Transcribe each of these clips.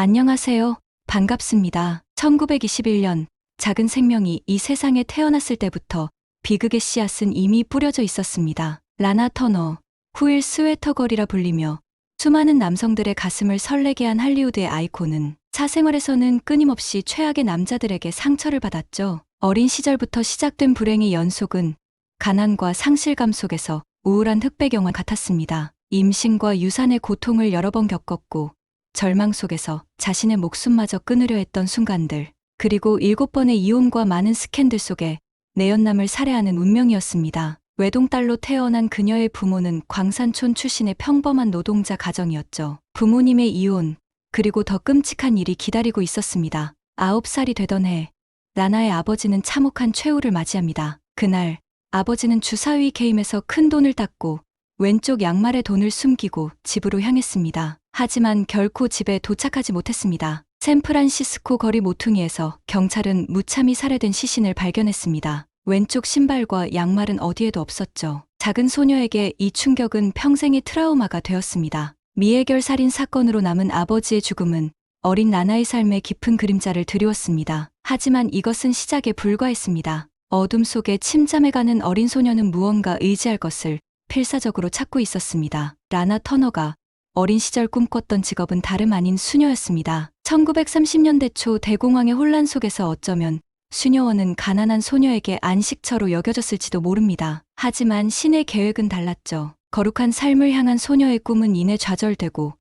안녕하세요. 반갑습니다. 1921년 작은 생명이 이 세상에 태어났을 때부터 비극의 씨앗은 이미 뿌려져 있었습니다. 라나 터너, 후일 스웨터걸이라 불리며 수많은 남성들의 가슴을 설레게 한 할리우드의 아이콘은 사생활에서는 끊임없이 최악의 남자들에게 상처를 받았죠. 어린 시절부터 시작된 불행의 연속은 가난과 상실감 속에서 우울한 흑백 영화 같았습니다. 임신과 유산의 고통을 여러 번 겪었고 절망 속에서 자신의 목숨마저 끊으려 했던 순간들, 그리고 7번의 이혼과 많은 스캔들 속에 내연남을 살해하는 운명이었습니다. 외동딸로 태어난 그녀의 부모는 광산촌 출신의 평범한 노동자 가정이었죠. 부모님의 이혼, 그리고 더 끔찍한 일이 기다리고 있었습니다. 9살이 되던 해, 라나의 아버지는 참혹한 최후를 맞이합니다. 그날, 아버지는 주사위 게임에서 큰 돈을 땄고 왼쪽 양말에 돈을 숨기고 집으로 향했습니다. 하지만 결코 집에 도착하지 못했습니다. 샌프란시스코 거리 모퉁이에서 경찰은 무참히 살해된 시신을 발견했습니다. 왼쪽 신발과 양말은 어디에도 없었죠. 작은 소녀에게 이 충격은 평생의 트라우마가 되었습니다. 미해결 살인 사건으로 남은 아버지의 죽음은 어린 라나의 삶에 깊은 그림자를 드리웠습니다. 하지만 이것은 시작에 불과했습니다. 어둠 속에 침잠해가는 어린 소녀는 무언가 의지할 것을 필사적으로 찾고 있었습니다. 라나 터너가 어린 시절 꿈꿨던 직업은 다름 아닌 수녀였습니다. 1930년대 초 대공황의 혼란 속에서 어쩌면 수녀원은 가난한 소녀에게 안식처로 여겨졌을지도 모릅니다. 하지만 신의 계획은 달랐죠. 거룩한 삶을 향한 소녀의 꿈은 이내 좌절되고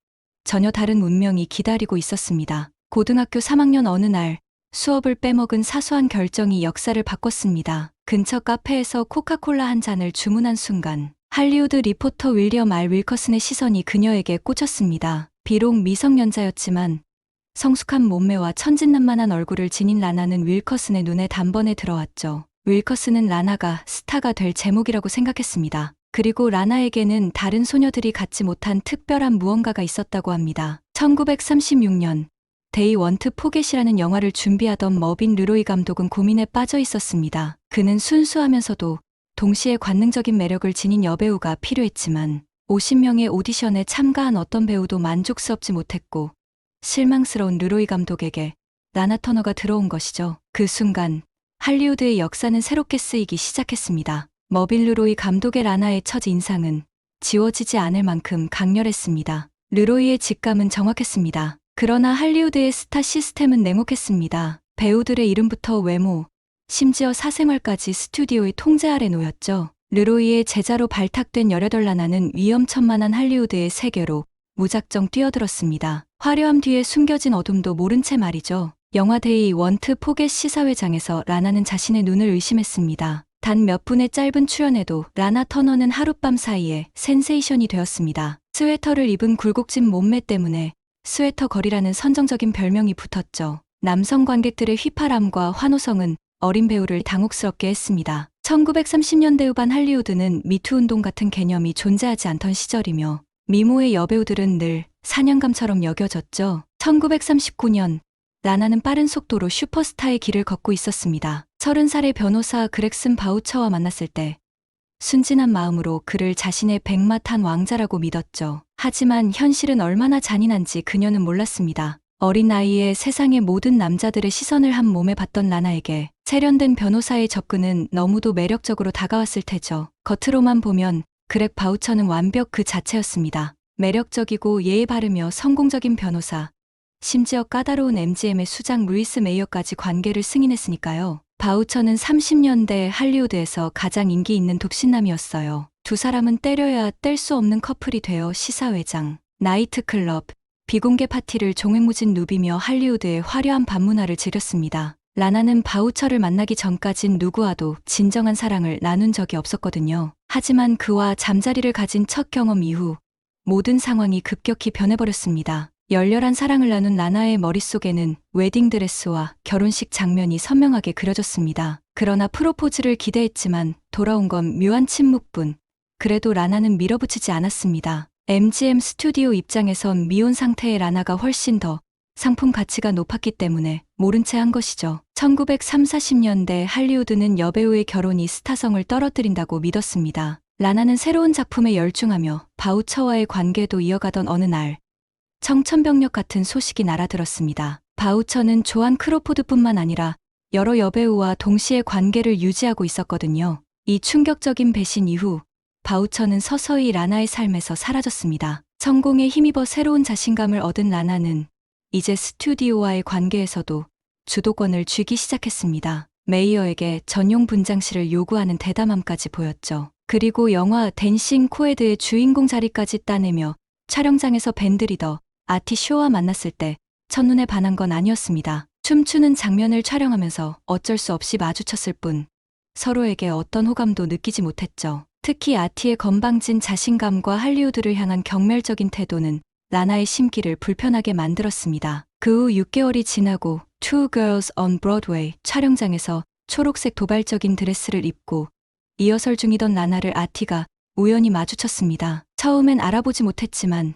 전혀 다른 운명이 기다리고 있었습니다. 고등학교 3학년 어느 날 수업을 빼먹은 사소한 결정이 역사를 바꿨습니다. 근처 카페에서 코카콜라 한 잔을 주문한 순간 할리우드 리포터 윌리엄 R. 윌커슨의 시선이 그녀에게 꽂혔습니다. 비록 미성년자였지만 성숙한 몸매와 천진난만한 얼굴을 지닌 라나는 윌커슨의 눈에 단번에 들어왔죠. 윌커슨은 라나가 스타가 될 제목이라고 생각했습니다. 그리고 라나에게는 다른 소녀들이 갖지 못한 특별한 무언가가 있었다고 합니다. 1936년 데이 원트 포겟이라는 영화를 준비하던 머빈 르로이 감독은 고민에 빠져 있었습니다. 그는 순수하면서도 동시에 관능적인 매력을 지닌 여배우가 필요했지만 50명의 오디션에 참가한 어떤 배우도 만족스럽지 못했고 실망스러운 르로이 감독에게 라나 터너가 들어온 것이죠. 그 순간 할리우드의 역사는 새롭게 쓰이기 시작했습니다. 머빈 르로이 감독의 라나의 첫 인상은 지워지지 않을 만큼 강렬했습니다. 르로이의 직감은 정확했습니다. 그러나 할리우드의 스타 시스템은 냉혹했습니다. 배우들의 이름부터 외모, 심지어 사생활까지 스튜디오의 통제 아래 놓였죠. 르로이의 제자로 발탁된 18 라나는 위험천만한 할리우드의 세계로 무작정 뛰어들었습니다. 화려함 뒤에 숨겨진 어둠도 모른 채 말이죠. 영화 데이 원트 포겟 시사회장에서 라나는 자신의 눈을 의심했습니다. 단 몇 분의 짧은 출연에도 라나 터너는 하룻밤 사이에 센세이션이 되었습니다. 스웨터를 입은 굴곡진 몸매 때문에 스웨터 거리라는 선정적인 별명이 붙었죠. 남성 관객들의 휘파람과 환호성은 어린 배우를 당혹스럽게 했습니다. 1930년대 후반 할리우드는 미투 운동 같은 개념이 존재하지 않던 시절이며 미모의 여배우들은 늘 사냥감처럼 여겨졌죠. 1939년 라나는 빠른 속도로 슈퍼스타의 길을 걷고 있었습니다. 30살의 변호사 그렉슨 바우처와 만났을 때 순진한 마음으로 그를 자신의 백마탄 왕자라고 믿었죠. 하지만 현실은 얼마나 잔인한지 그녀는 몰랐습니다. 어린 나이에 세상의 모든 남자들의 시선을 한 몸에 받던 라나에게 세련된 변호사의 접근은 너무도 매력적으로 다가왔을 테죠. 겉으로만 보면 그렉 바우처는 완벽 그 자체였습니다. 매력적이고 예의 바르며 성공적인 변호사, 심지어 까다로운 MGM의 수장 루이스 메이어까지 관계를 승인했으니까요. 바우처는 30년대 할리우드에서 가장 인기 있는 독신남이었어요. 두 사람은 때려야 뗄 수 없는 커플이 되어 시사회장, 나이트클럽, 비공개 파티를 종횡무진 누비며 할리우드의 화려한 밤문화를 즐겼습니다. 라나는 바우처를 만나기 전까진 누구와도 진정한 사랑을 나눈 적이 없었거든요. 하지만 그와 잠자리를 가진 첫 경험 이후 모든 상황이 급격히 변해버렸습니다. 열렬한 사랑을 나눈 라나의 머릿속에는 웨딩드레스와 결혼식 장면이 선명하게 그려졌습니다. 그러나 프로포즈를 기대했지만 돌아온 건 묘한 침묵뿐. 그래도 라나는 밀어붙이지 않았습니다. MGM 스튜디오 입장에선 미혼 상태의 라나가 훨씬 더 상품 가치가 높았기 때문에 모른 채 한 것이죠. 1930~40년대 할리우드는 여배우의 결혼이 스타성을 떨어뜨린다고 믿었습니다. 라나는 새로운 작품에 열중하며 바우처와의 관계도 이어가던 어느 날 청천벽력 같은 소식이 날아들었습니다. 바우처는 조안 크로포드뿐만 아니라 여러 여배우와 동시에 관계를 유지하고 있었거든요. 이 충격적인 배신 이후 바우처는 서서히 라나의 삶에서 사라졌습니다. 성공에 힘입어 새로운 자신감을 얻은 라나는 이제 스튜디오와의 관계에서도 주도권을 쥐기 시작했습니다. 메이어에게 전용 분장실을 요구하는 대담함까지 보였죠. 그리고 영화 댄싱 코에드의 주인공 자리까지 따내며 촬영장에서 밴드리더 아티쇼와 만났을 때 첫눈에 반한 건 아니었습니다. 춤추는 장면을 촬영하면서 어쩔 수 없이 마주쳤을 뿐 서로에게 어떤 호감도 느끼지 못했죠. 특히 아티의 건방진 자신감과 할리우드를 향한 경멸적인 태도는 라나의 심기를 불편하게 만들었습니다. 그 후 6개월이 지나고 Two Girls on Broadway 촬영장에서 초록색 도발적인 드레스를 입고 리허설 중이던 라나를 아티가 우연히 마주쳤습니다. 처음엔 알아보지 못했지만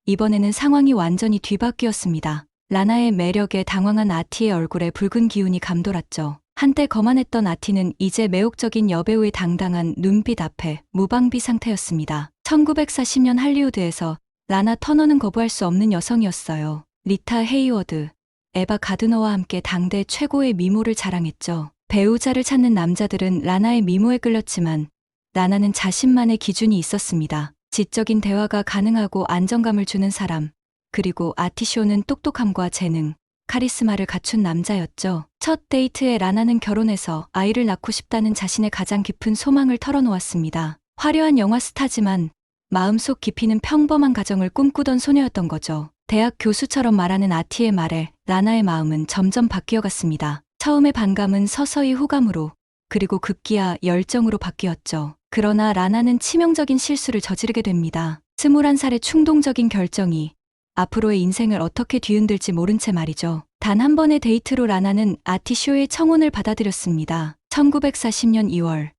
이번에는 상황이 완전히 뒤바뀌었습니다. 라나의 매력에 당황한 아티의 얼굴에 붉은 기운이 감돌았죠. 한때 거만했던 아티는 이제 매혹적인 여배우의 당당한 눈빛 앞에 무방비 상태였습니다. 1940년 할리우드에서 라나 터너는 거부할 수 없는 여성이었어요. 리타 헤이워드, 에바 가드너와 함께 당대 최고의 미모를 자랑했죠. 배우자를 찾는 남자들은 라나의 미모에 끌렸지만 라나는 자신만의 기준이 있었습니다. 지적인 대화가 가능하고 안정감을 주는 사람, 그리고 아티쇼는 똑똑함과 재능, 카리스마를 갖춘 남자였죠. 첫 데이트에 라나는 결혼해서 아이를 낳고 싶다는 자신의 가장 깊은 소망을 털어놓았습니다. 화려한 영화 스타지만 마음속 깊이는 평범한 가정을 꿈꾸던 소녀였던 거죠. 대학 교수처럼 말하는 아티의 말에 라나의 마음은 점점 바뀌어갔습니다. 처음의 반감은 서서히 호감으로, 그리고 급기야 열정으로 바뀌었죠. 그러나 라나는 치명적인 실수를 저지르게 됩니다. 21살의 충동적인 결정이 앞으로의 인생을 어떻게 뒤흔들지 모른 채 말이죠. 단 한 번의 데이트로 라나는 아티쇼의 청혼을 받아들였습니다. 1940년 2월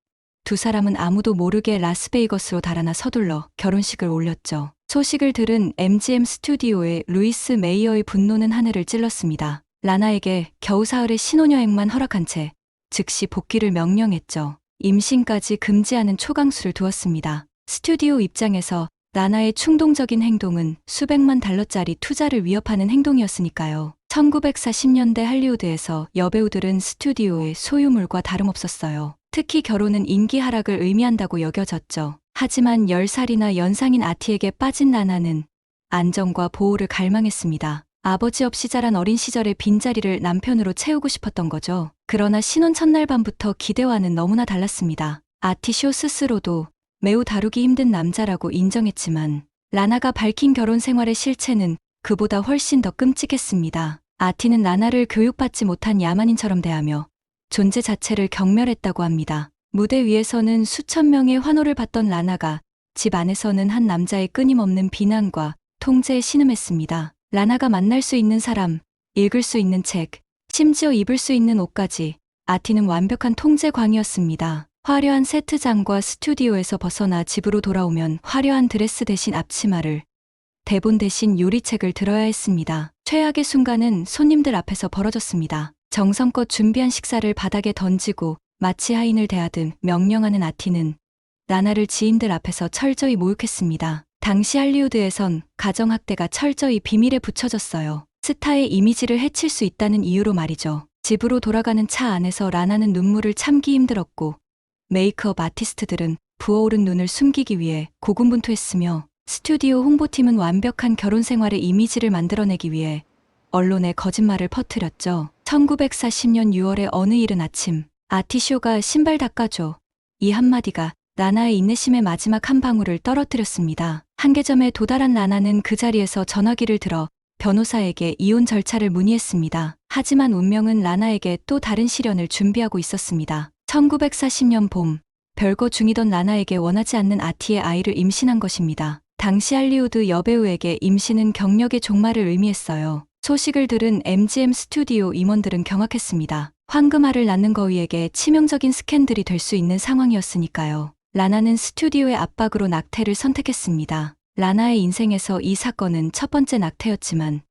두 사람은 아무도 모르게 라스베이거스로 달아나 서둘러 결혼식을 올렸죠. 소식을 들은 MGM 스튜디오의 루이스 메이어의 분노는 하늘을 찔렀습니다. 라나에게 겨우사흘의 신혼여행만 허락한 채 즉시 복귀를 명령했죠. 임신까지 금지하는 초강수를 두었습니다. 스튜디오 입장에서 라나의 충동적인 행동은 수백만 달러짜리 투자를 위협하는 행동이었으니까요. 1940년대 할리우드에서 여배우들은 스튜디오의 소유물과 다름없었어요. 특히 결혼은 인기 하락을 의미한다고 여겨졌죠. 하지만 10살이나 연상인 아티에게 빠진 라나는 안정과 보호를 갈망했습니다. 아버지 없이 자란 어린 시절의 빈자리를 남편으로 채우고 싶었던 거죠. 그러나 신혼 첫날 밤부터 기대와는 너무나 달랐습니다. 아티쇼 스스로도 매우 다루기 힘든 남자라고 인정했지만 라나가 밝힌 결혼 생활의 실체는 그보다 훨씬 더 끔찍했습니다. 아티는 라나를 교육받지 못한 야만인처럼 대하며 존재 자체를 경멸했다고 합니다. 무대 위에서는 수천 명의 환호를 받던 라나가 집 안에서는 한 남자의 끊임없는 비난과 통제에 신음했습니다. 라나가 만날 수 있는 사람, 읽을 수 있는 책, 심지어 입을 수 있는 옷까지 아티는 완벽한 통제광이었습니다. 화려한 세트장과 스튜디오에서 벗어나 집으로 돌아오면 화려한 드레스 대신 앞치마를, 대본 대신 요리책을 들어야 했습니다. 최악의 순간은 손님들 앞에서 벌어졌습니다. 정성껏 준비한 식사를 바닥에 던지고 마치 하인을 대하듯 명령하는 아티는 라나를 지인들 앞에서 철저히 모욕했습니다. 당시 할리우드에선 가정학대가 철저히 비밀에 붙여졌어요. 스타의 이미지를 해칠 수 있다는 이유로 말이죠. 집으로 돌아가는 차 안에서 라나는 눈물을 참기 힘들었고 메이크업 아티스트들은 부어오른 눈을 숨기기 위해 고군분투했으며 스튜디오 홍보팀은 완벽한 결혼 생활의 이미지를 만들어내기 위해 언론에 거짓말을 퍼뜨렸죠. 1940년 6월의 어느 이른 아침, 아티쇼가 신발 닦아줘. 이 한마디가 라나의 인내심의 마지막 한 방울을 떨어뜨렸습니다. 한계점에 도달한 라나는 그 자리에서 전화기를 들어 변호사에게 이혼 절차를 문의했습니다. 하지만 운명은 라나에게 또 다른 시련을 준비하고 있었습니다. 1940년 봄, 별거 중이던 라나에게 원하지 않는 아티의 아이를 임신한 것입니다. 당시 할리우드 여배우에게 임신은 경력의 종말을 의미했어요. 소식을 들은 MGM 스튜디오 임원들은 경악했습니다. 황금알을 낳는 거위에게 치명적인 스캔들이 될 수 있는 상황이었으니까요. 라나는 스튜디오의 압박으로 낙태를 선택했습니다. 라나의 인생에서 이 사건은 첫 번째 낙태였지만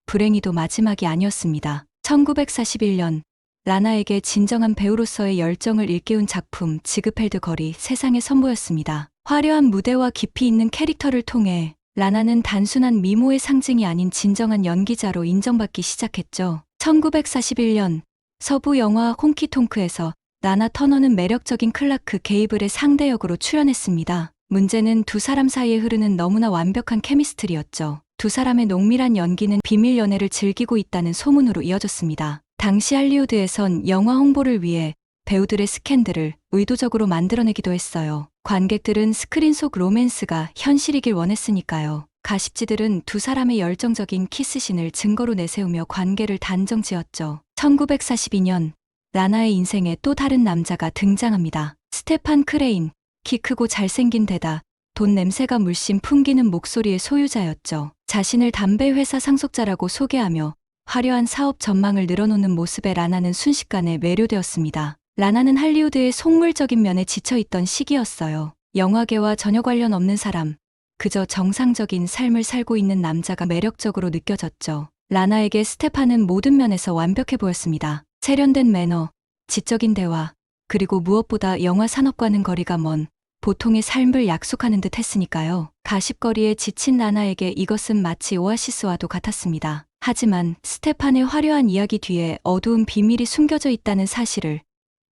불행히도 마지막이 아니었습니다. 1941년 라나에게 진정한 배우로서의 열정을 일깨운 작품 지그펠드 걸이 세상에 선보였습니다. 화려한 무대와 깊이 있는 캐릭터를 통해 라나는 단순한 미모의 상징이 아닌 진정한 연기자로 인정받기 시작했죠. 1941년 서부 영화 홍키통크에서 라나 터너는 매력적인 클라크 게이블의 상대 역으로 출연했습니다. 문제는 두 사람 사이에 흐르는 너무나 완벽한 케미스트리였죠. 두 사람의 농밀한 연기는 비밀 연애를 즐기고 있다는 소문으로 이어졌습니다. 당시 할리우드에선 영화 홍보를 위해 배우들의 스캔들을 의도적으로 만들어내기도 했어요. 관객들은 스크린 속 로맨스가 현실이길 원했으니까요. 가십지들은 두 사람의 열정적인 키스신을 증거로 내세우며 관계를 단정지었죠. 1942년 라나의 인생에 또 다른 남자가 등장합니다. 스테판 크레인, 키 크고 잘생긴 데다 돈 냄새가 물씬 풍기는 목소리의 소유자였죠. 자신을 담배 회사 상속자라고 소개하며 화려한 사업 전망을 늘어놓는 모습에 라나는 순식간에 매료되었습니다. 라나는 할리우드의 속물적인 면에 지쳐있던 시기였어요. 영화계와 전혀 관련 없는 사람, 그저 정상적인 삶을 살고 있는 남자가 매력적으로 느껴졌죠. 라나에게 스테판은 모든 면에서 완벽해 보였습니다. 세련된 매너, 지적인 대화, 그리고 무엇보다 영화 산업과는 거리가 먼 보통의 삶을 약속하는 듯 했으니까요. 가십거리에 지친 라나에게 이것은 마치 오아시스와도 같았습니다. 하지만 스테판의 화려한 이야기 뒤에 어두운 비밀이 숨겨져 있다는 사실을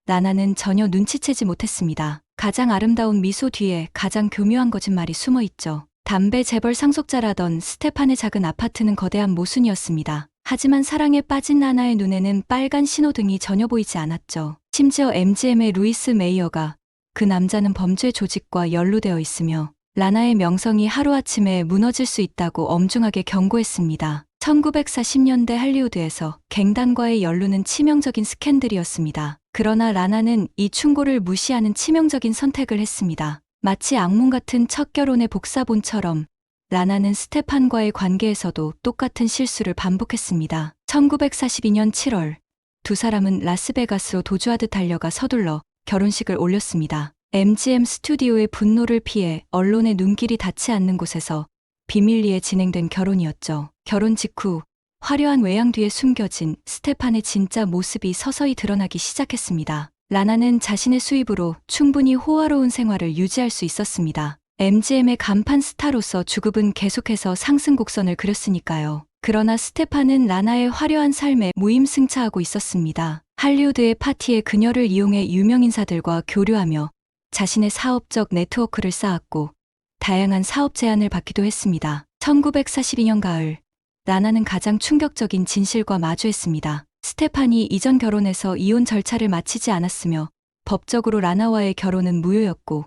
라나는 전혀 눈치채지 못했습니다. 가장 아름다운 미소 뒤에 가장 교묘한 거짓말이 숨어 있죠. 담배 재벌 상속자라던 스테판의 작은 아파트는 거대한 모순이었습니다. 하지만 사랑에 빠진 라나의 눈에는 빨간 신호등이 전혀 보이지 않았죠. 심지어 MGM의 루이스 메이어가 그 남자는 범죄 조직과 연루되어 있으며 라나의 명성이 하루아침에 무너질 수 있다고 엄중하게 경고했습니다. 1940년대 할리우드에서 갱단과의 연루는 치명적인 스캔들이었습니다. 그러나 라나는 이 충고를 무시하는 치명적인 선택을 했습니다. 마치 악몽 같은 첫 결혼의 복사본처럼 라나는 스테판과의 관계에서도 똑같은 실수를 반복했습니다. 1942년 7월 두 사람은 라스베가스로 도주하듯 달려가 서둘러 결혼식을 올렸습니다. MGM 스튜디오의 분노를 피해 언론의 눈길이 닿지 않는 곳에서 비밀리에 진행된 결혼이었죠. 결혼 직후 화려한 외양 뒤에 숨겨진 스테판의 진짜 모습이 서서히 드러나기 시작했습니다. 라나는 자신의 수입으로 충분히 호화로운 생활을 유지할 수 있었습니다. MGM의 간판 스타로서 주급은 계속해서 상승 곡선을 그렸으니까요. 그러나 스테판은 라나의 화려한 삶에 무임승차하고 있었습니다. 할리우드의 파티에 그녀를 이용해 유명인사들과 교류하며 자신의 사업적 네트워크를 쌓았고 다양한 사업 제안을 받기도 했습니다. 1942년 가을 라나는 가장 충격적인 진실과 마주했습니다. 스테판이 이전 결혼에서 이혼 절차를 마치지 않았으며 법적으로 라나와의 결혼은 무효였고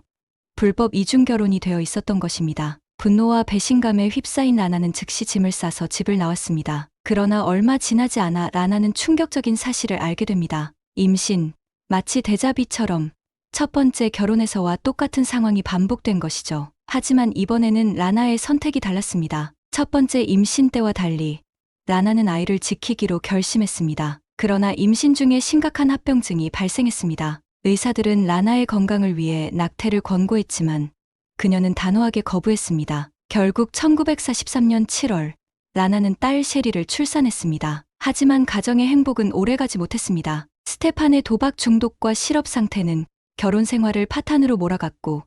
불법 이중 결혼이 되어 있었던 것입니다. 분노와 배신감에 휩싸인 라나는 즉시 짐을 싸서 집을 나왔습니다. 그러나 얼마 지나지 않아 라나는 충격적인 사실을 알게 됩니다. 임신, 마치 데자비처럼 첫 번째 결혼에서와 똑같은 상황이 반복된 것이죠. 하지만 이번에는 라나의 선택이 달랐습니다. 첫 번째 임신 때와 달리 라나는 아이를 지키기로 결심했습니다. 그러나 임신 중에 심각한 합병증이 발생했습니다. 의사들은 라나의 건강을 위해 낙태를 권고했지만 그녀는 단호하게 거부했습니다. 결국 1943년 7월 라나는 딸 셰리를 출산했습니다. 하지만 가정의 행복은 오래가지 못했습니다. 스테판의 도박 중독과 실업 상태는 결혼 생활을 파탄으로 몰아갔고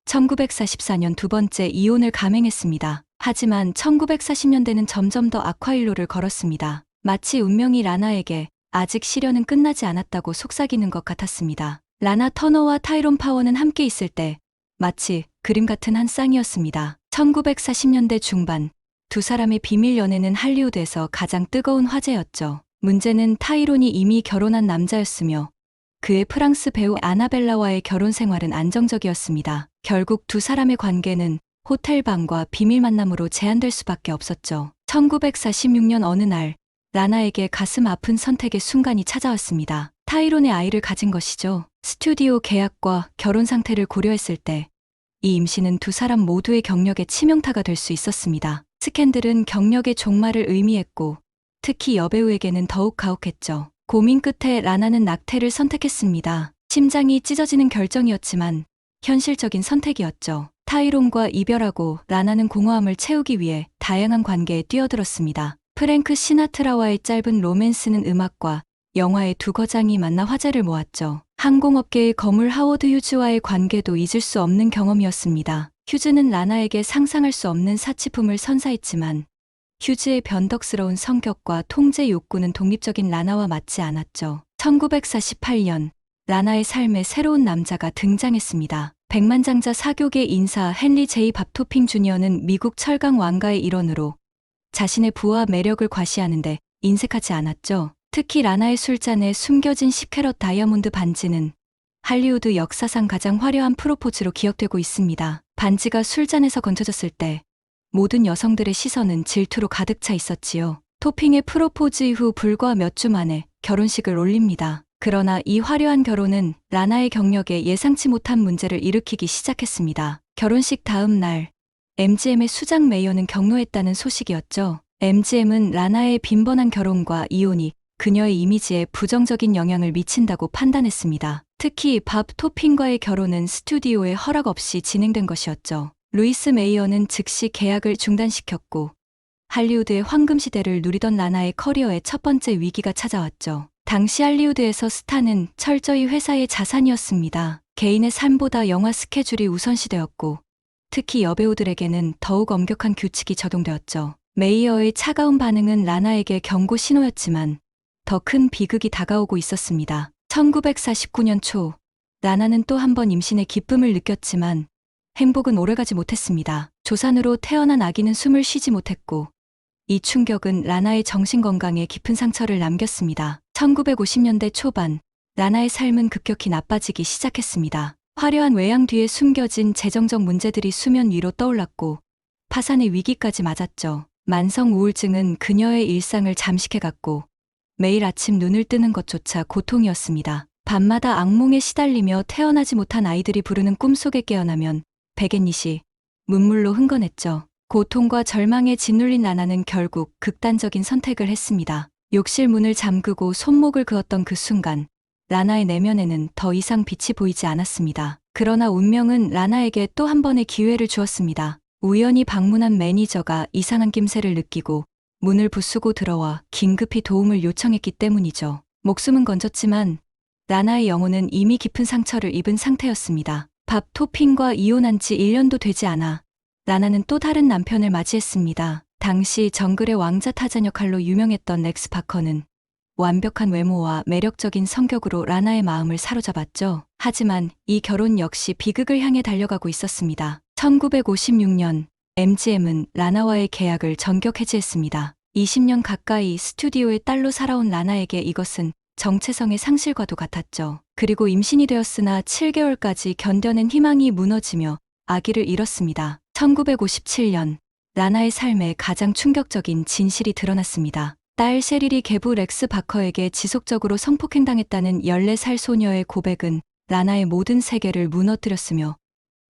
1944년 두 번째 이혼을 감행했습니다. 하지만 1940년대는 점점 더 악화일로를 걸었습니다. 마치 운명이 라나에게 아직 시련은 끝나지 않았다고 속삭이는 것 같았습니다. 라나 터너와 타이론 파워는 함께 있을 때 마치 그림 같은 한 쌍이었습니다. 1940년대 중반 두 사람의 비밀 연애는 할리우드에서 가장 뜨거운 화제였죠. 문제는 타이론이 이미 결혼한 남자였으며 그의 프랑스 배우 아나벨라와의 결혼 생활은 안정적이었습니다. 결국 두 사람의 관계는 호텔방과 비밀 만남으로 제한될 수밖에 없었죠. 1946년 어느 날 라나에게 가슴 아픈 선택의 순간이 찾아왔습니다. 타이론의 아이를 가진 것이죠. 스튜디오 계약과 결혼 상태를 고려했을 때 이 임신은 두 사람 모두의 경력에 치명타가 될 수 있었습니다. 스캔들은 경력의 종말을 의미했고 특히 여배우에게는 더욱 가혹했죠. 고민 끝에 라나는 낙태를 선택했습니다. 심장이 찢어지는 결정이었지만 현실적인 선택이었죠. 타이론과 이별하고 라나는 공허함을 채우기 위해 다양한 관계에 뛰어들었습니다. 프랭크 시나트라와의 짧은 로맨스는 음악과 영화의 두 거장이 만나 화제를 모았죠. 항공업계의 거물 하워드 휴즈와의 관계도 잊을 수 없는 경험이었습니다. 휴즈는 라나에게 상상할 수 없는 사치품을 선사했지만 휴즈의 변덕스러운 성격과 통제 욕구는 독립적인 라나와 맞지 않았죠. 1948년 라나의 삶에 새로운 남자가 등장했습니다. 백만장자 사교계 인사 헨리 제이 밥토핑 주니어는 미국 철강 왕가의 일원으로 자신의 부와 매력을 과시하는데 인색하지 않았죠. 특히 라나의 술잔에 숨겨진 10캐럿 다이아몬드 반지는 할리우드 역사상 가장 화려한 프로포즈로 기억되고 있습니다. 반지가 술잔에서 건져졌을 때 모든 여성들의 시선은 질투로 가득 차 있었지요. 토핑의 프로포즈 이후 불과 몇 주 만에 결혼식을 올립니다. 그러나 이 화려한 결혼은 라나의 경력에 예상치 못한 문제를 일으키기 시작했습니다. 결혼식 다음 날 MGM의 수장 메이어는 경로했다는 소식이었죠. MGM은 라나의 빈번한 결혼과 이혼이 그녀의 이미지에 부정적인 영향을 미친다고 판단했습니다. 특히 밥 토핑과의 결혼은 스튜디오의 허락 없이 진행된 것이었죠. 루이스 메이어는 즉시 계약을 중단시켰고 할리우드의 황금 시대를 누리던 라나의 커리어에 첫 번째 위기가 찾아왔죠. 당시 할리우드에서 스타는 철저히 회사의 자산이었습니다. 개인의 삶보다 영화 스케줄이 우선시되었고 특히 여배우들에게는 더욱 엄격한 규칙이 적용되었죠. 메이어의 차가운 반응은 라나에게 경고 신호였지만 더 큰 비극이 다가오고 있었습니다. 1949년 초 라나는 또 한 번 임신의 기쁨을 느꼈지만 행복은 오래가지 못했습니다. 조산으로 태어난 아기는 숨을 쉬지 못했고 이 충격은 라나의 정신건강에 깊은 상처를 남겼습니다. 1950년대 초반 라나의 삶은 급격히 나빠지기 시작했습니다. 화려한 외양 뒤에 숨겨진 재정적 문제들이 수면 위로 떠올랐고 파산의 위기까지 맞았죠. 만성 우울증은 그녀의 일상을 잠식해갔고 매일 아침 눈을 뜨는 것조차 고통이었습니다. 밤마다 악몽에 시달리며 태어나지 못한 아이들이 부르는 꿈속에 깨어나면 백앤잇이 문물로 흥건했죠. 고통과 절망에 짓눌린 라나는 결국 극단적인 선택을 했습니다. 욕실 문을 잠그고 손목을 그었던 그 순간 라나의 내면에는 더 이상 빛이 보이지 않았습니다. 그러나 운명은 라나에게 또 한 번의 기회를 주었습니다. 우연히 방문한 매니저가 이상한 낌새를 느끼고 문을 부수고 들어와 긴급히 도움을 요청했기 때문이죠. 목숨은 건졌지만 라나의 영혼은 이미 깊은 상처를 입은 상태였습니다. 밥 토핑과 이혼한 지 1년도 되지 않아 라나는 또 다른 남편을 맞이했습니다. 당시 정글의 왕자 타잔 역할로 유명했던 렉스 바커는 완벽한 외모와 매력적인 성격으로 라나의 마음을 사로잡았죠. 하지만 이 결혼 역시 비극을 향해 달려가고 있었습니다. 1956년 MGM은 라나와의 계약을 전격 해지했습니다. 20년 가까이 스튜디오의 딸로 살아온 라나에게 이것은 정체성의 상실과도 같았죠. 그리고 임신이 되었으나 7개월까지 견뎌낸 희망이 무너지며 아기를 잃었습니다. 1957년 라나의 삶에 가장 충격적인 진실이 드러났습니다. 딸 셰릴이 계부 렉스 바커에게 지속적으로 성폭행당했다는 14살 소녀의 고백은 라나의 모든 세계를 무너뜨렸으며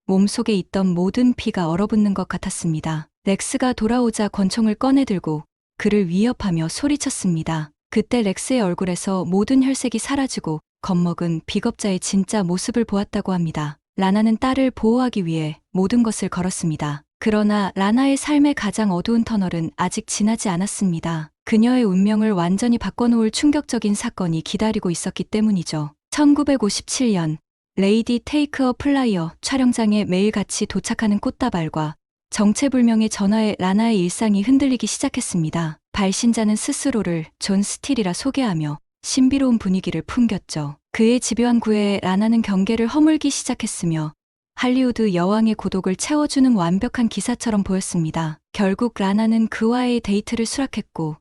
몸속에 있던 모든 피가 얼어붙는 것 같았습니다. 렉스가 돌아오자 권총을 꺼내들고 그를 위협하며 소리쳤습니다. 그때 렉스의 얼굴에서 모든 혈색이 사라지고 겁먹은 비겁자의 진짜 모습을 보았다고 합니다. 라나는 딸을 보호하기 위해 모든 것을 걸었습니다. 그러나 라나의 삶의 가장 어두운 터널은 아직 지나지 않았습니다. 그녀의 운명을 완전히 바꿔놓을 충격적인 사건이 기다리고 있었기 때문이죠. 1957년 레이디 테이크 어 플라이어 촬영장에 매일같이 도착하는 꽃다발과 정체불명의 전화에 라나의 일상이 흔들리기 시작했습니다. 발신자는 스스로를 존 스틸이라 소개하며 신비로운 분위기를 풍겼죠. 그의 집요한 구애에 라나는 경계를 허물기 시작했으며 할리우드 여왕의 고독을 채워주는 완벽한 기사처럼 보였습니다. 결국 라나는 그와의 데이트를 수락했고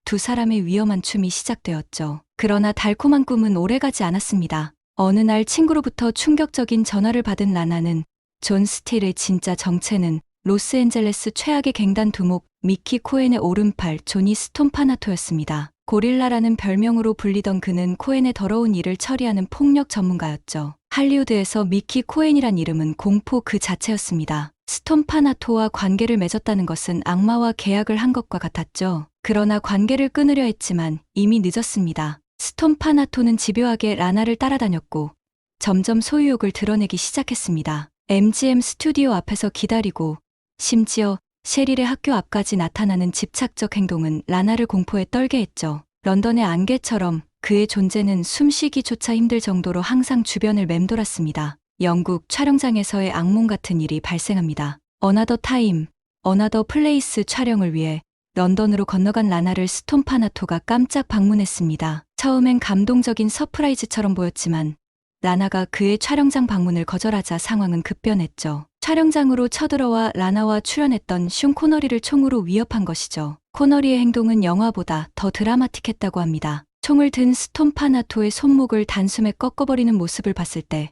두 사람의 위험한 춤이 시작되었죠. 그러나 달콤한 꿈은 오래가지 않았습니다. 어느 날 친구로부터 충격적인 전화를 받은 라나는 존 스틸의 진짜 정체는 로스앤젤레스 최악의 갱단 두목 미키 코엔의 오른팔 조니 스톰파나토였습니다. 고릴라라는 별명으로 불리던 그는 코엔의 더러운 일을 처리하는 폭력 전문가였죠. 할리우드에서 미키 코엔이란 이름은 공포 그 자체였습니다. 스톰파나토와 관계를 맺었다는 것은 악마와 계약을 한 것과 같았죠. 그러나 관계를 끊으려 했지만 이미 늦었습니다. 스톰파나토는 집요하게 라나를 따라다녔고 점점 소유욕을 드러내기 시작했습니다. MGM 스튜디오 앞에서 기다리고 심지어 셰릴의 학교 앞까지 나타나는 집착적 행동은 라나를 공포에 떨게 했죠. 런던의 안개처럼 그의 존재는 숨쉬기조차 힘들 정도로 항상 주변을 맴돌았습니다. 영국 촬영장에서의 악몽 같은 일이 발생합니다. 어나더 타임, 어나더 플레이스 촬영을 위해 런던으로 건너간 라나를 스톰파나토가 깜짝 방문했습니다. 처음엔 감동적인 서프라이즈처럼 보였지만 라나가 그의 촬영장 방문을 거절하자 상황은 급변했죠. 촬영장으로 쳐들어와 라나와 출연했던 슌 코너리를 총으로 위협한 것이죠. 코너리의 행동은 영화보다 더 드라마틱했다고 합니다. 총을 든 스톰파나토의 손목을 단숨에 꺾어버리는 모습을 봤을 때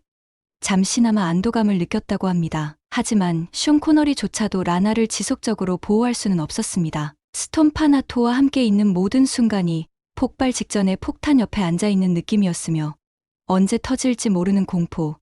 잠시나마 안도감을 느꼈다고 합니다. 하지만 슌 코너리조차도 라나를 지속적으로 보호할 수는 없었습니다. 스톰파나토와 함께 있는 모든 순간이 폭발 직전에 폭탄 옆에 앉아있는 느낌이었으며 언제 터질지 모르는 공포,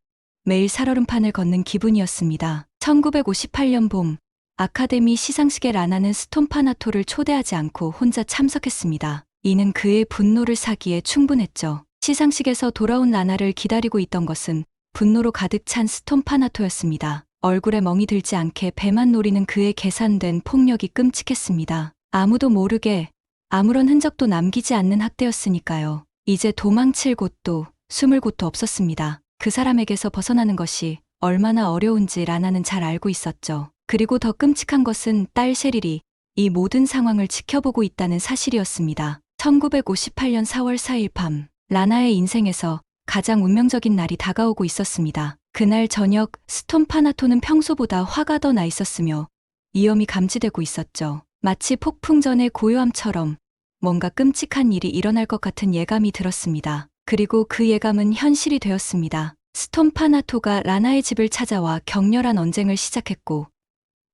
매일 살얼음판을 걷는 기분이었습니다. 1958년 봄, 아카데미 시상식에 라나는 스톰파나토를 초대하지 않고 혼자 참석했습니다. 이는 그의 분노를 사기에 충분했죠. 시상식에서 돌아온 라나를 기다리고 있던 것은 분노로 가득 찬 스톰파나토였습니다. 얼굴에 멍이 들지 않게 배만 노리는 그의 계산된 폭력이 끔찍했습니다. 아무도 모르게 아무런 흔적도 남기지 않는 학대였으니까요. 이제 도망칠 곳도 숨을 곳도 없었습니다. 그 사람에게서 벗어나는 것이 얼마나 어려운지 라나는 잘 알고 있었죠. 그리고 더 끔찍한 것은 딸 셰릴이 이 모든 상황을 지켜보고 있다는 사실이었습니다. 1958년 4월 4일 밤, 라나의 인생에서 가장 운명적인 날이 다가오고 있었습니다. 그날 저녁 스톰파나토는 평소보다 화가 더 나 있었으며 위험이 감지되고 있었죠. 마치 폭풍 전의 고요함처럼 뭔가 끔찍한 일이 일어날 것 같은 예감이 들었습니다. 그리고 그 예감은 현실이 되었습니다. 스톰파나토가 라나의 집을 찾아와 격렬한 언쟁을 시작했고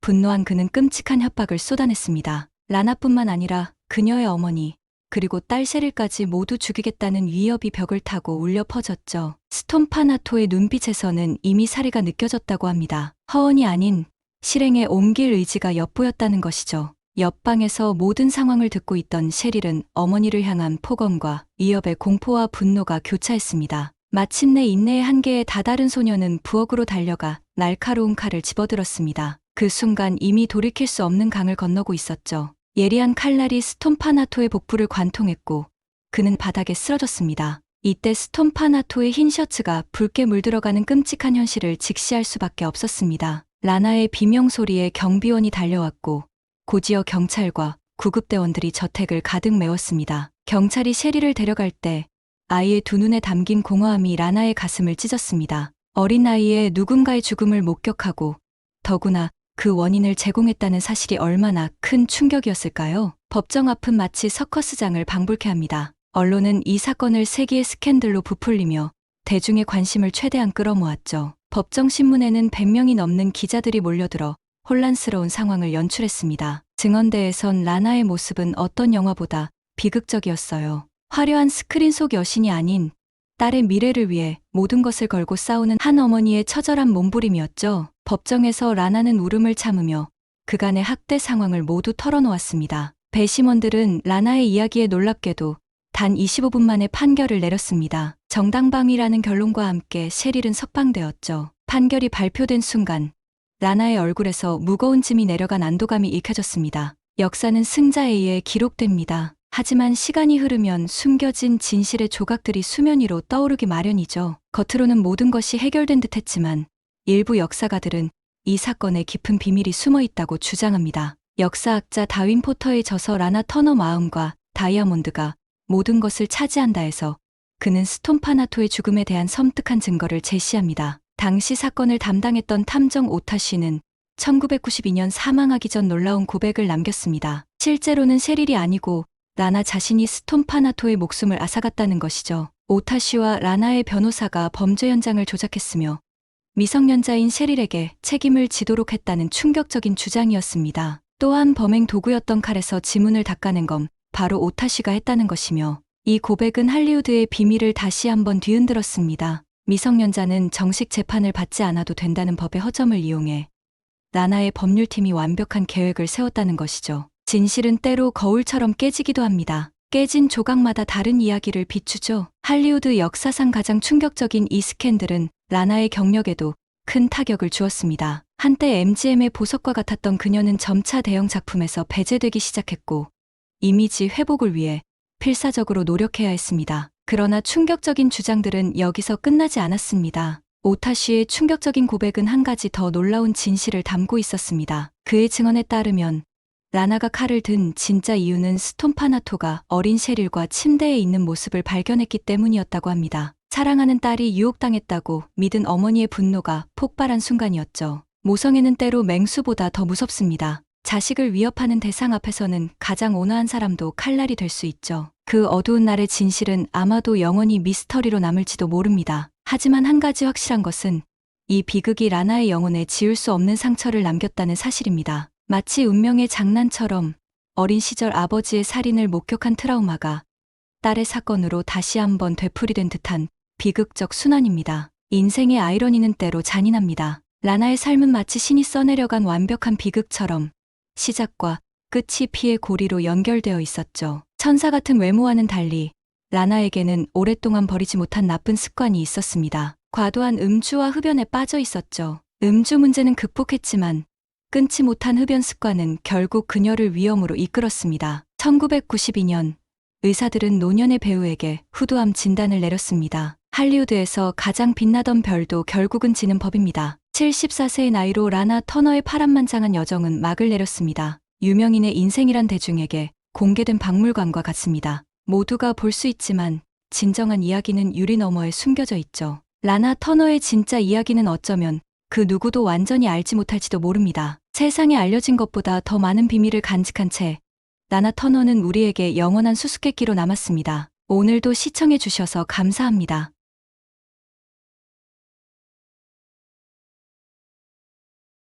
분노한 그는 끔찍한 협박을 쏟아냈습니다. 라나뿐만 아니라 그녀의 어머니 그리고 딸 셰릴까지 모두 죽이겠다는 위협이 벽을 타고 울려 퍼졌죠. 스톰파나토의 눈빛에서는 이미 살해가 느껴졌다고 합니다. 허언이 아닌 실행에 옮길 의지가 엿보였다는 것이죠. 옆방에서 모든 상황을 듣고 있던 셰릴은 어머니를 향한 폭언과 위협의 공포와 분노가 교차했습니다. 마침내 인내의 한계에 다다른 소녀는 부엌으로 달려가 날카로운 칼을 집어들었습니다. 그 순간 이미 돌이킬 수 없는 강을 건너고 있었죠. 예리한 칼날이 스톰파나토의 복부를 관통했고 그는 바닥에 쓰러졌습니다. 이때 스톰파나토의 흰 셔츠가 붉게 물들어가는 끔찍한 현실을 직시할 수밖에 없었습니다. 라나의 비명소리에 경비원이 달려왔고 고지역 경찰과 구급대원들이 저택을 가득 메웠습니다. 경찰이 셰리를 데려갈 때 아이의 두 눈에 담긴 공허함이 라나의 가슴을 찢었습니다. 어린 나이에 누군가의 죽음을 목격하고 더구나 그 원인을 제공했다는 사실이 얼마나 큰 충격이었을까요? 법정 앞은 마치 서커스장을 방불케 합니다. 언론은 이 사건을 세기의 스캔들로 부풀리며 대중의 관심을 최대한 끌어모았죠. 법정 신문에는 100명이 넘는 기자들이 몰려들어 혼란스러운 상황을 연출했습니다. 증언대에선 라나의 모습은 어떤 영화보다 비극적이었어요. 화려한 스크린 속 여신이 아닌 딸의 미래를 위해 모든 것을 걸고 싸우는 한 어머니의 처절한 몸부림이었죠. 법정에서 라나는 울음을 참으며 그간의 학대 상황을 모두 털어놓았습니다. 배심원들은 라나의 이야기에 놀랍게도 단 25분 만에 판결을 내렸습니다. 정당방위라는 결론과 함께 셰릴은 석방되었죠. 판결이 발표된 순간 라나의 얼굴에서 무거운 짐이 내려간 안도감이 읽혀졌습니다. 역사는 승자에 의해 기록됩니다. 하지만 시간이 흐르면 숨겨진 진실의 조각들이 수면 위로 떠오르기 마련이죠. 겉으로는 모든 것이 해결된 듯했지만 일부 역사가들은 이 사건에 깊은 비밀이 숨어 있다고 주장합니다. 역사학자 다윈 포터의 저서 라나 터너 마음과 다이아몬드가 모든 것을 차지한다 해서 그는 스톰파나토의 죽음에 대한 섬뜩한 증거를 제시합니다. 당시 사건을 담당했던 탐정 오타 씨는 1992년 사망하기 전 놀라운 고백을 남겼습니다. 실제로는 셰릴이 아니고 라나 자신이 스톰파나토의 목숨을 앗아갔다는 것이죠. 오타 씨와 라나의 변호사가 범죄 현장을 조작했으며 미성년자인 셰릴에게 책임을 지도록 했다는 충격적인 주장이었습니다. 또한 범행 도구였던 칼에서 지문을 닦아낸 건 바로 오타 씨가 했다는 것이며 이 고백은 할리우드의 비밀을 다시 한번 뒤흔들었습니다. 미성년자는 정식 재판을 받지 않아도 된다는 법의 허점을 이용해 라나의 법률팀이 완벽한 계획을 세웠다는 것이죠. 진실은 때로 거울처럼 깨지기도 합니다. 깨진 조각마다 다른 이야기를 비추죠. 할리우드 역사상 가장 충격적인 이 스캔들은 라나의 경력에도 큰 타격을 주었습니다. 한때 MGM의 보석과 같았던 그녀는 점차 대형 작품에서 배제되기 시작했고 이미지 회복을 위해 필사적으로 노력해야 했습니다. 그러나 충격적인 주장들은 여기서 끝나지 않았습니다. 오타쉬의 충격적인 고백은 한 가지 더 놀라운 진실을 담고 있었습니다. 그의 증언에 따르면 라나가 칼을 든 진짜 이유는 스톰파나토가 어린 셰릴과 침대에 있는 모습을 발견했기 때문이었다고 합니다. 사랑하는 딸이 유혹당했다고 믿은 어머니의 분노가 폭발한 순간이었죠. 모성애는 때로 맹수보다 더 무섭습니다. 자식을 위협하는 대상 앞에서는 가장 온화한 사람도 칼날이 될 수 있죠. 그 어두운 날의 진실은 아마도 영원히 미스터리로 남을지도 모릅니다. 하지만 한 가지 확실한 것은 이 비극이 라나의 영혼에 지울 수 없는 상처를 남겼다는 사실입니다. 마치 운명의 장난처럼 어린 시절 아버지의 살인을 목격한 트라우마가 딸의 사건으로 다시 한번 되풀이된 듯한 비극적 순환입니다. 인생의 아이러니는 때로 잔인합니다. 라나의 삶은 마치 신이 써내려간 완벽한 비극처럼 시작과 끝이 피의 고리로 연결되어 있었죠. 천사 같은 외모와는 달리 라나에게는 오랫동안 버리지 못한 나쁜 습관이 있었습니다. 과도한 음주와 흡연에 빠져 있었죠. 음주 문제는 극복했지만 끊지 못한 흡연 습관은 결국 그녀를 위험으로 이끌었습니다. 1992년 의사들은 노년의 배우에게 후두암 진단을 내렸습니다. 할리우드에서 가장 빛나던 별도 결국은 지는 법입니다. 74세의 나이로 라나 터너의 파란만장한 여정은 막을 내렸습니다. 유명인의 인생이란 대중에게 공개된 박물관과 같습니다. 모두가 볼 수 있지만 진정한 이야기는 유리 너머에 숨겨져 있죠. 라나 터너의 진짜 이야기는 어쩌면 그 누구도 완전히 알지 못할지도 모릅니다. 세상에 알려진 것보다 더 많은 비밀을 간직한 채 라나 터너는 우리에게 영원한 수수께끼로 남았습니다. 오늘도 시청해 주셔서 감사합니다.